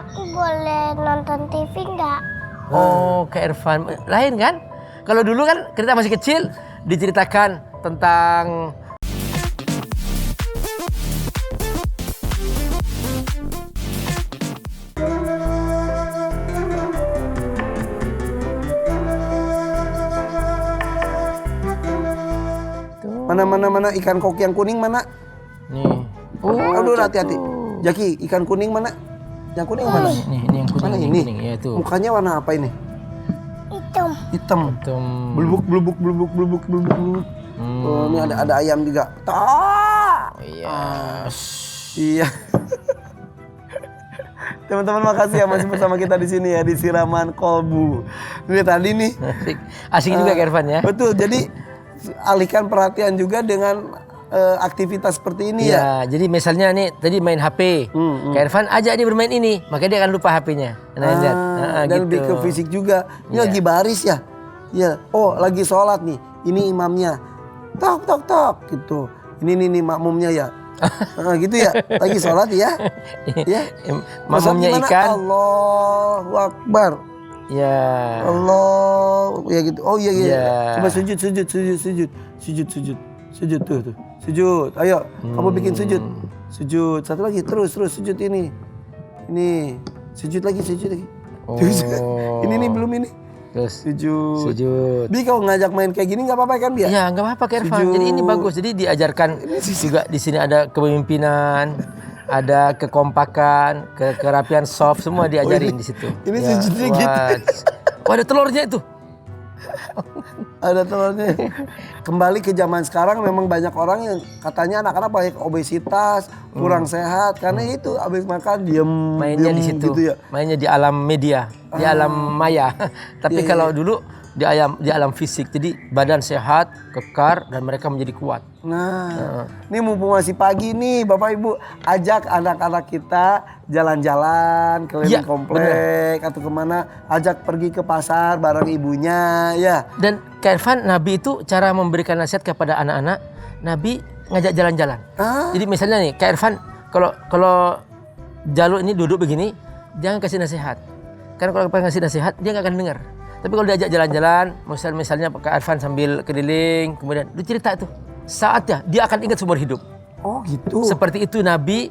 aku boleh nonton TV nggak? Oh, Kak Irfan. Lain kan? Kalau dulu kan kita masih kecil diceritakan tentang Mana ikan kok yang kuning mana? nih. Aduh, hati-hati. Jaki, ikan kuning mana? Yang kuning mana? Ini yang kuning. Mana ini? ini? Kuning, ya itu. Mukanya warna apa ini? Hitam. Blubuk. Oh, ini ada ayam juga. Iya. Iya. Teman-teman, makasih ya masih bersama kita di sini ya di Siraman Kolbu. Ini tadi nih. Asik juga Kak Irfan ya. Betul. Jadi alihkan perhatian juga dengan aktivitas seperti ini ya. Jadi misalnya nih tadi main HP. Kak Irfan ajak dia bermain ini, maka dia akan lupa HP-nya. Nah, lihat. Dan gitu. lebih ke fisik juga. Ini lagi baris ya. Ya. Oh, lagi sholat nih. Ini imamnya. Tok gitu. Ini makmumnya ya. Gitu ya. Lagi sholat ya. Ya. Makmumnya ikan. Allahu Akbar. Ya. Allah. Ya gitu. Oh iya. Ya. Coba sujud tuh. Sujud. Ayo, kamu bikin sujud. Sujud. Satu lagi. Terus sujud ini. Ini. Sujud lagi. Oh. Ini nih belum ini. Terus Sujud. Bi, kau ngajak main kayak gini nggak apa-apa kan, Bi? Ya, nggak apa-apa Kak Irfan. Jadi ini bagus. Jadi diajarkan juga di sini ada kepemimpinan, ada kekompakan, kerapian soft, semua diajarin di situ. Ini sujudnya gitu. Wah, ada telurnya itu. Ada telurnya. Kembali ke zaman sekarang memang banyak orang yang katanya anak-anak banyak obesitas, kurang sehat karena itu habis makan mainnya di situ. Gitu ya. Mainnya di alam media, di alam maya. Tapi kalau dulu di alam fisik. Jadi badan sehat, kekar dan mereka menjadi kuat. Nah, ini mumpung masih pagi nih Bapak Ibu, ajak anak-anak kita jalan-jalan keliling komplek atau kemana, ajak pergi ke pasar bareng ibunya ya. Dan Kak Irfan, Nabi itu cara memberikan nasihat kepada anak-anak, Nabi ngajak jalan-jalan. Jadi misalnya nih Kak Irfan, kalau Jaluk ini duduk begini, jangan kasih nasihat. Karena kalau pengen ngasih nasihat, dia nggak akan dengar. Tapi kalau diajak jalan-jalan, misalnya Kak Irfan sambil keliling, kemudian dia cerita itu, saatnya dia akan ingat seumur hidup. Oh gitu. Seperti itu Nabi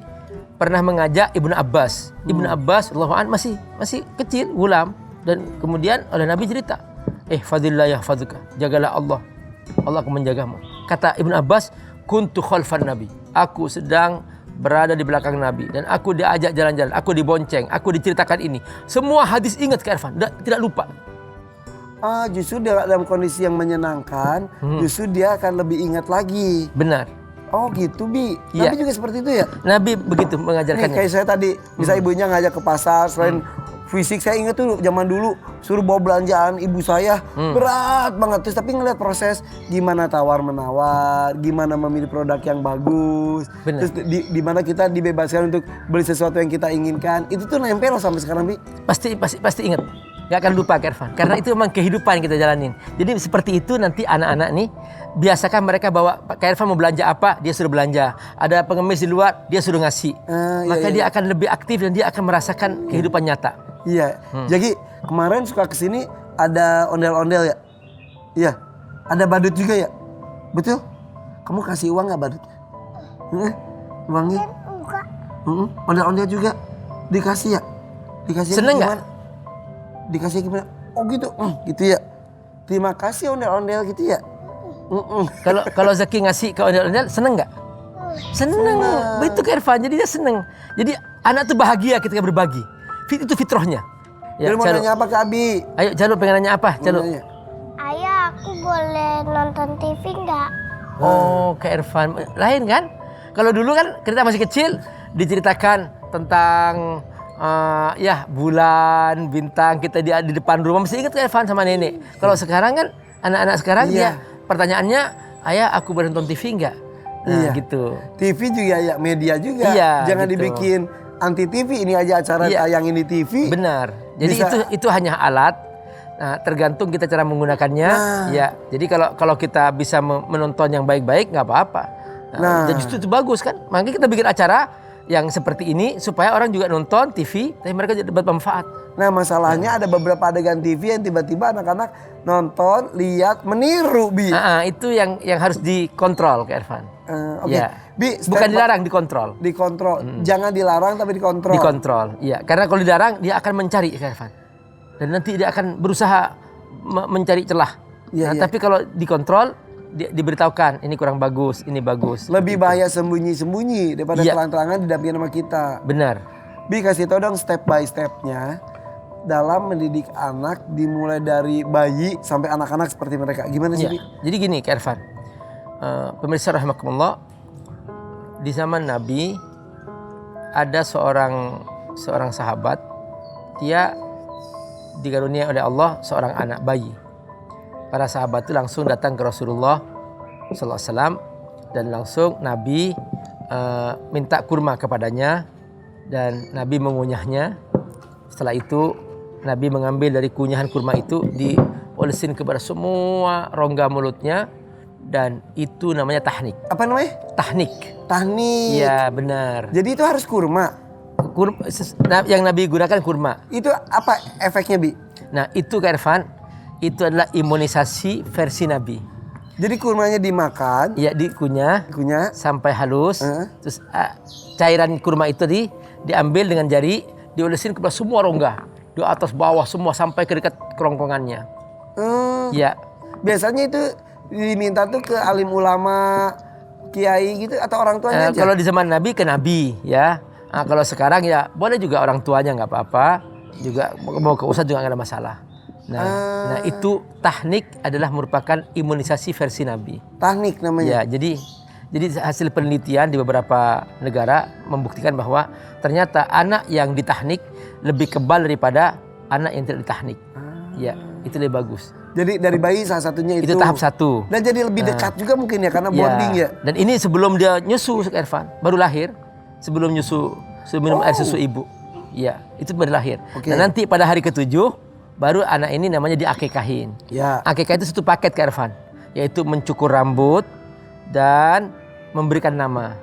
pernah mengajak Ibnu Abbas. Ibnu Abbas radhiyallahu anhu masih kecil, gulam, dan kemudian oleh Nabi cerita, fadillah yahfazuka, jagalah Allah akan menjagamu. Kata Ibnu Abbas, kuntu khalfan Nabi, aku sedang berada di belakang Nabi dan aku diajak jalan-jalan, aku dibonceng, aku diceritakan ini. Semua hadis ingat Kak Irfan, tidak lupa. Justru dalam kondisi yang menyenangkan, justru dia akan lebih ingat lagi. Benar. Oh gitu, Bi. Ya. Nabi juga seperti itu ya? Nabi begitu mengajarkannya. Kayak saya tadi, misalnya ibunya ngajak ke pasar, selain fisik saya ingat tuh zaman dulu suruh bawa belanjaan ibu saya berat banget. Terus tapi ngeliat proses gimana tawar-menawar, gimana memilih produk yang bagus. Benar. Terus di mana kita dibebaskan untuk beli sesuatu yang kita inginkan. Itu tuh nempel sampai sekarang, Bi. Pasti ingat. Gak akan lupa Kak Irfan, karena itu memang kehidupan yang kita jalanin. Jadi seperti itu nanti anak-anak nih, biasakan mereka bawa, Kak Irfan mau belanja apa, dia suruh belanja. Ada pengemis di luar, dia suruh ngasih. Maka dia akan lebih aktif dan dia akan merasakan kehidupan nyata. Iya, jadi kemarin suka kesini ada ondel-ondel ya? Iya, ada badut juga ya? Betul? Kamu kasih uang gak badutnya? Uangnya? Ondel-ondel juga dikasih ya? Dikasih seneng gimana? gak? Dikasih gimana? Oh gitu, gitu ya. Terima kasih ondel-ondel gitu ya. Kalau Zaki ngasih ke ondel-ondel, seneng nggak? Seneng. Begitu Kak Irfan, jadi dia seneng. Jadi anak tuh bahagia ketika berbagi. Itu fitrahnya. Ya, mau nanya apa ke Abi? Ayo Jaluk, pengen nanya apa? Jaluk. Ayah, aku boleh nonton TV nggak? Oh, Kak Irfan, lain kan? Kalau dulu kan kita masih kecil diceritakan tentang bulan, bintang, kita di depan rumah masih ingat Kak Irfan sama nenek. Kalau sekarang kan anak-anak sekarang dia pertanyaannya, ayah aku boleh nonton TV enggak? Nah, gitu. TV juga ya, media juga. Jangan gitu. Dibikin anti TV, ini aja acara tayangin di TV. Benar. Jadi itu hanya alat. Nah, tergantung kita cara menggunakannya. Ya. Jadi kalau kita bisa menonton yang baik-baik nggak apa-apa. Dan justru itu bagus kan. Makanya kita bikin acara yang seperti ini supaya orang juga nonton TV tapi mereka juga dapat manfaat. Nah masalahnya ada beberapa adegan TV yang tiba-tiba anak-anak nonton, lihat, meniru Bi. Itu yang harus dikontrol ke Irfan. Oke. Ya. Bi, Bukan dilarang, dikontrol. Dikontrol. Jangan dilarang tapi dikontrol. Dikontrol. Iya, karena kalau dilarang dia akan mencari ke Irfan. Dan nanti dia akan berusaha mencari celah. Iya, iya. Tapi kalau dikontrol, diberitahukan ini kurang bagus, ini bagus. Lebih bahaya sembunyi-sembunyi daripada Iya. terang-terangan didampingi sama kita. Benar. Bi kasih tau dong step by stepnya dalam mendidik anak dimulai dari bayi sampai anak-anak seperti mereka. Gimana sih Ya. Bi? Jadi gini Kak Irfan, pemirsa rahimakumullah, di zaman Nabi ada seorang sahabat, dia dikaruniai oleh Allah seorang anak bayi. Para sahabat itu langsung datang ke Rasulullah SAW dan langsung Nabi minta kurma kepadanya dan Nabi mengunyahnya. Setelah itu Nabi mengambil dari kunyahan kurma itu diolesin kepada semua rongga mulutnya dan itu namanya tahnik. Apa namanya? Tahnik. Tahnik. Iya benar. Jadi itu harus kurma. Yang Nabi gunakan kurma. Itu apa efeknya Bi? Nah itu Kak Irfan, itu adalah imunisasi versi Nabi. Jadi kurmanya dimakan, Ya dikunyah sampai halus, terus cairan kurma itu diambil dengan jari, diolesin kepada semua rongga, di atas bawah semua sampai ke dekat kerongkongannya. Ya. Biasanya itu diminta tuh ke alim ulama, kiai gitu atau orang tuanya aja? Kalau di zaman Nabi ke Nabi ya. Kalau sekarang ya boleh juga orang tuanya nggak apa-apa, juga mau ke ustadz juga nggak ada masalah. Nah itu tahnik adalah merupakan imunisasi versi Nabi. Tahnik namanya. Ya, jadi hasil penelitian di beberapa negara membuktikan bahwa ternyata anak yang ditahnik lebih kebal daripada anak yang tidak ditahnik. Ya, itu lebih bagus. Jadi dari bayi salah satunya itu. Itu tahap 1. Dan jadi lebih dekat juga mungkin ya karena bonding ya. Dan ini sebelum dia nyusu Irfan, baru lahir, sebelum minum air susu ibu. Ya, itu baru lahir. Oke. Nah, nanti pada hari ke-7 baru anak ini namanya diakekahin. Ya. Akekah itu satu paket Kak Irfan, yaitu mencukur rambut dan memberikan nama.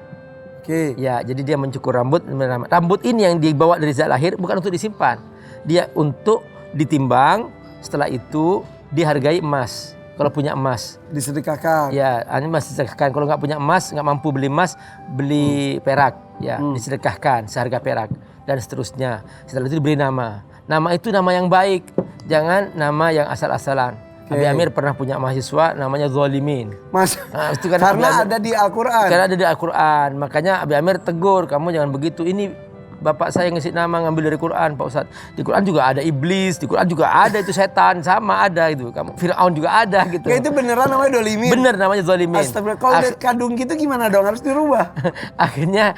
Oke. Ya, jadi dia mencukur rambut, memberikan nama. Rambut ini yang dibawa dari saat lahir bukan untuk disimpan. Dia untuk ditimbang, setelah itu dihargai emas. Kalau punya emas. Disedekahkan. Ya, ini masih disedekahkan. Kalau nggak punya emas, nggak mampu beli emas, beli perak. Ya, disedekahkan seharga perak dan seterusnya. Setelah itu diberi nama. Nama itu nama yang baik, jangan nama yang asal-asalan. Abi Amir pernah punya mahasiswa namanya Zolimin. Mas, Itu kan karena ada di Al-Quran. Karena ada di Al-Quran. Makanya Abi Amir tegur, kamu jangan begitu. Ini bapak saya ngasih nama ngambil dari Quran, Pak Ustadz. Di Quran juga ada iblis, di Quran juga ada itu setan, sama ada itu. Kamu Fir'aun juga ada gitu. Ya, itu beneran namanya Dolimin. Bener namanya Zolimin. Astagfirullah. Kalau udah kadung gitu gimana dong? Harus dirubah. akhirnya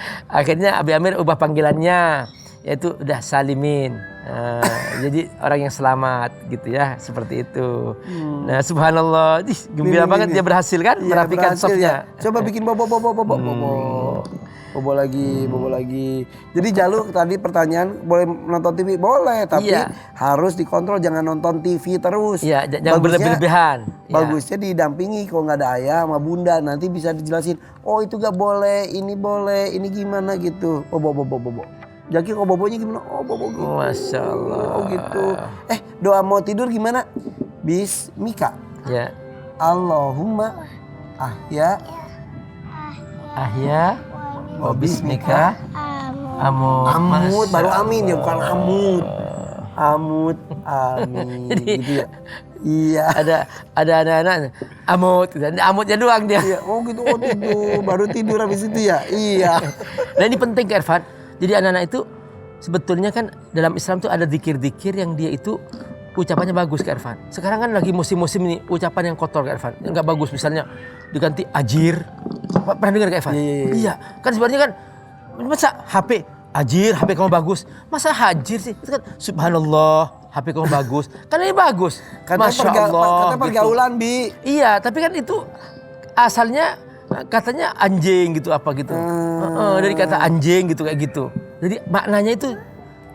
Abi Amir ubah panggilannya, yaitu udah Salimin. Jadi orang yang selamat gitu ya, seperti itu. Nah subhanallah, gembira banget dia berhasil kan Iya, merapikan berhasil ya. softnya. Coba bikin bobo. Bobo lagi. Jadi Jalu tadi pertanyaan boleh nonton TV? Boleh, tapi Iya. harus dikontrol, jangan nonton TV terus. Iya, jangan berlebih-lebihan. Ya. Bagusnya didampingi kalau nggak ada ayah sama bunda, nanti bisa dijelasin. Oh itu nggak boleh, ini gimana gitu. Oh bobo. Jaki kok bobonya gimana? Oh bobo gitu. Masya Allah. Oh gitu. Doa mau tidur gimana? Bismika. Ya. Allahumma ahya Wa bismika amut baru amin ya, bukan amut amin gitu ya. Iya. Ada anak-anak amutnya doang dia. Iya. Oh gitu, tidur baru tidur habis itu ya. Iya. Nah ini penting Kak Irfan. Jadi anak-anak itu sebetulnya kan dalam Islam tuh ada zikir-zikir yang dia itu ucapannya bagus Kak Irfan. Sekarang kan lagi musim-musim ini ucapan yang kotor Kak Irfan, yang nggak bagus, misalnya diganti ajir. Pernah dengar Kak Irfan? Iya. Kan sebenarnya kan masa HP ajir, HP kamu bagus. Masa hajir sih? Itu kan subhanallah, HP kamu bagus. Kan ini bagus. Masya Allah. Kata pergaulan Bi. Iya, tapi kan itu asalnya katanya anjing gitu apa gitu. Dari kata anjing gitu kayak gitu. Jadi maknanya itu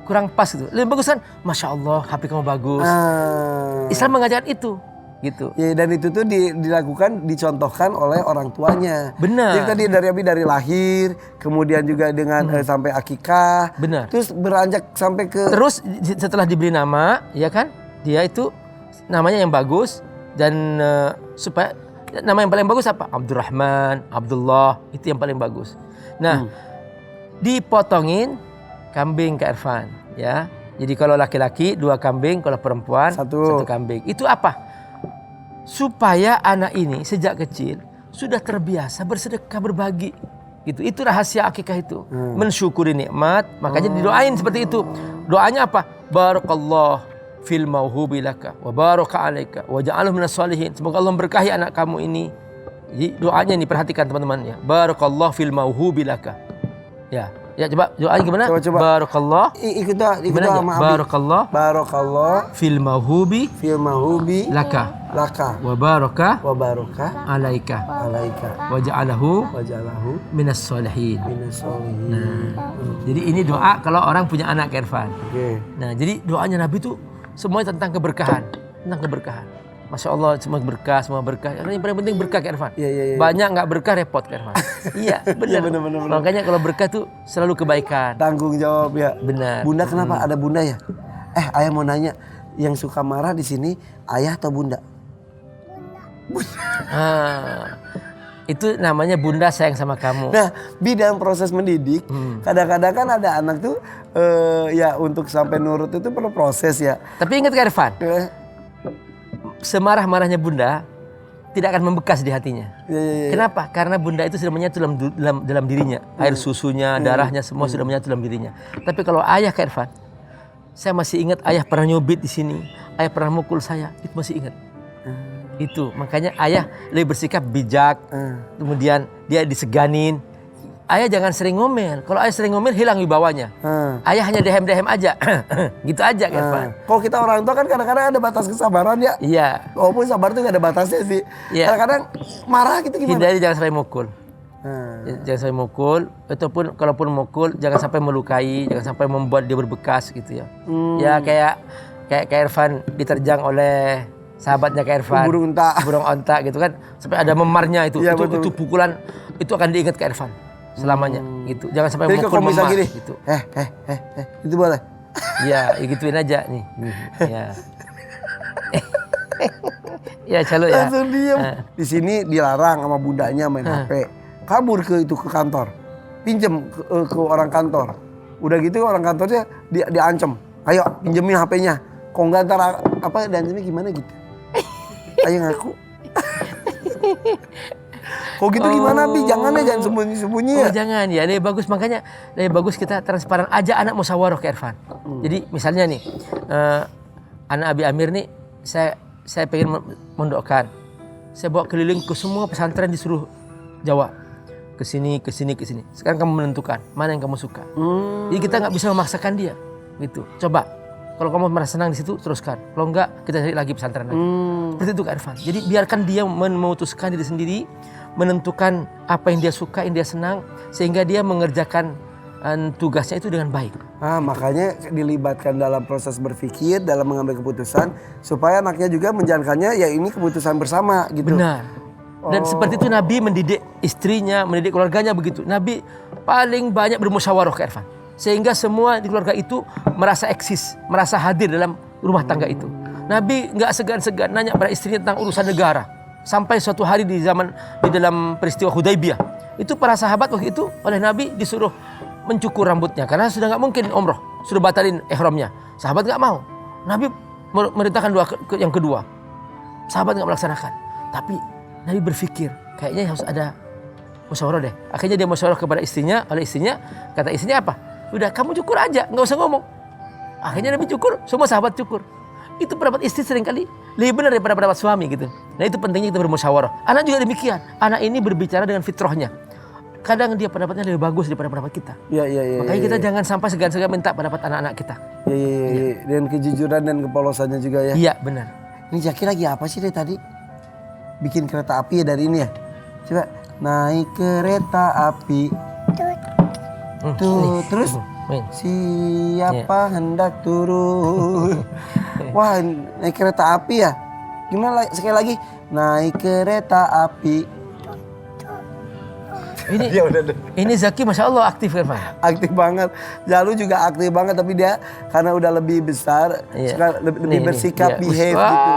kurang pas gitu. Lebih bagus kan, Masya Allah, HP kamu bagus. Islam mengajarkan itu. gitu. Ya, dan itu tuh dilakukan, dicontohkan oleh orang tuanya. Benar. Jadi tadi dari lahir, kemudian juga dengan sampai akikah. Benar. Terus beranjak sampai ke Terus setelah diberi nama, ya kan, dia itu namanya yang bagus dan supaya nama yang paling bagus apa? Abdurrahman, Abdullah, itu yang paling bagus. Nah, dipotongin kambing ke Irfan, ya. Jadi kalau laki-laki 2 kambing, kalau perempuan Satu. 1 kambing. Itu apa? Supaya anak ini sejak kecil sudah terbiasa bersedekah, berbagi. Gitu. Itu rahasia akikah itu. Mensyukuri nikmat, makanya didoain seperti itu. Doanya apa? Barakallah fil mauhubi laka wa baraka alaika wa ja'alhu minas sholihin. Semoga Allah memberkahi anak kamu ini. Jadi doanya ini perhatikan teman-teman ya. Barakallah fil mauhubi laka. Ya coba doanya gimana? Coba. Barakallah. Ikut sama Abi. Barakallah Fil mauhubi laka wa baraka alaika wa ja'alahu minas sholihin. Jadi ini doa kalau orang punya anak ke Irfan. Nah, jadi doanya Nabi itu semuanya tentang keberkahan, Masya Allah, semua berkah. Yang paling penting berkah ke Irfan. Iya. Banyak nggak berkah repot ke Irfan. Iya, benar. Makanya kalau berkah tuh selalu kebaikan. Tanggung jawab ya. Benar. Bunda kenapa ada bunda ya? Ayah mau nanya, yang suka marah di sini ayah atau bunda? Itu namanya bunda sayang sama kamu. Nah, dalam proses mendidik, kadang-kadang kan ada anak tuh ya untuk sampai nurut itu perlu proses ya. Tapi ingat Kak Irfan, semarah-marahnya bunda tidak akan membekas di hatinya. Ya. Kenapa? Karena bunda itu sudah menyatu dalam dirinya. Air susunya, darahnya semua sudah menyatu dalam dirinya. Tapi kalau ayah Kak Irfan, saya masih ingat ayah pernah nyubit di sini, ayah pernah mukul saya, itu masih ingat. Itu makanya ayah lebih bersikap bijak. Kemudian dia diseganin. Ayah jangan sering ngomel. Kalau ayah sering ngomel hilang wibawanya. Ayah hanya dehem aja. Gitu aja kan Pak. Kalau kita orang tua kan kadang-kadang ada batas kesabaran ya. Iya. Walaupun sabar tuh gak ada batasnya sih. Iya. Kadang-kadang marah gitu gimana? Hindari jangan sampai mukul. Jangan sampai mukul. Ataupun kalaupun mukul jangan sampai melukai, jangan sampai membuat dia berbekas gitu ya. Ya kayak Irfan diterjang oleh sahabatnya Kak Irfan, burung onta gitu kan, sampai ada memarnya itu. Ya, itu pukulan itu akan diingat Kak Irfan selamanya gitu. Jangan sampai mukul memar gitu. Itu boleh. Ya, gituin aja nih. Ya. Ya calo ya. Langsung diem. Di sini dilarang sama bundanya main HP. Kabur ke kantor. Pinjem ke orang kantor. Udah gitu orang kantornya diancam. Ayo pinjemin HP-nya. Kok enggak ntar apa diancamnya gimana gitu. Ayo ngaku. Kok gitu gimana Bi? Jangan sembunyi-sembunyi ya. Jangan ya, lebih bagus, makanya lebih bagus kita transparan aja, anak musyawarah ke Irfan. Jadi misalnya nih, anak Abi Amir nih, saya pengen mendoakan. Saya bawa keliling ke semua pesantren di seluruh Jawa. Ke sini. Sekarang kamu menentukan mana yang kamu suka. Jadi kita nggak bisa memaksakan dia, gitu. Coba. Kalau kamu merasa senang di situ, teruskan. Kalau enggak, kita cari lagi pesantren lagi. Seperti itu Kak Irfan. Jadi biarkan dia memutuskan diri sendiri, menentukan apa yang dia suka, yang dia senang, sehingga dia mengerjakan tugasnya itu dengan baik. Makanya dilibatkan dalam proses berpikir, dalam mengambil keputusan, supaya anaknya juga menjalankannya, ya ini keputusan bersama gitu. Benar. Dan seperti itu Nabi mendidik istrinya, mendidik keluarganya begitu. Nabi paling banyak bermusyawarah Kak Irfan. Sehingga semua di keluarga itu merasa eksis, merasa hadir dalam rumah tangga itu. Nabi nggak segan-segan nanya pada istrinya tentang urusan negara. Sampai suatu hari di dalam peristiwa Hudaybiyah, itu para sahabat waktu itu oleh Nabi disuruh mencukur rambutnya karena sudah nggak mungkin umroh, sudah batalin ihramnya. Sahabat nggak mau. Nabi merintahkan yang kedua. Sahabat nggak melaksanakan. Tapi Nabi berpikir kayaknya harus ada musyawarah deh. Akhirnya dia musyawarah kepada istrinya. Oleh istrinya, kata istrinya apa? Udah kamu cukur aja, nggak usah ngomong. Akhirnya Nabi cukur, semua sahabat cukur. Itu pendapat istri seringkali lebih benar daripada pendapat suami gitu. Nah itu pentingnya kita bermusyawarah. Anak juga demikian. Anak ini berbicara dengan fitrahnya. Kadang dia pendapatnya lebih bagus daripada pendapat kita. Iya. Makanya kita jangan sampai segan-segan minta pendapat anak-anak kita. Iya. Dan kejujuran dan kepolosannya juga ya. Iya benar. Ini Jaki lagi apa sih tadi? Bikin kereta api ya dari ini ya. Coba naik kereta api. Tuh, terus siapa hendak turun? Wah, naik kereta api ya? Gimana sekali lagi? Naik kereta api. Ini Ya udah deh. ini Zaki Masya Allah aktif kan Pak? Aktif banget. Jalu juga aktif banget tapi dia karena udah lebih besar, Iya. suka lebih Nih, bersikap, iya. behave Wah. gitu.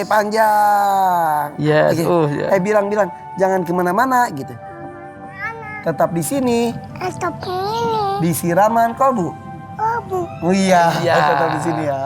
Panjang. Yes, Oke. ya. Bilang jangan kemana-mana gitu. Tetap di sini, Atau ini. di siraman kolbu. Oh, bu. Oh iya, Iya. tetap di sini ya.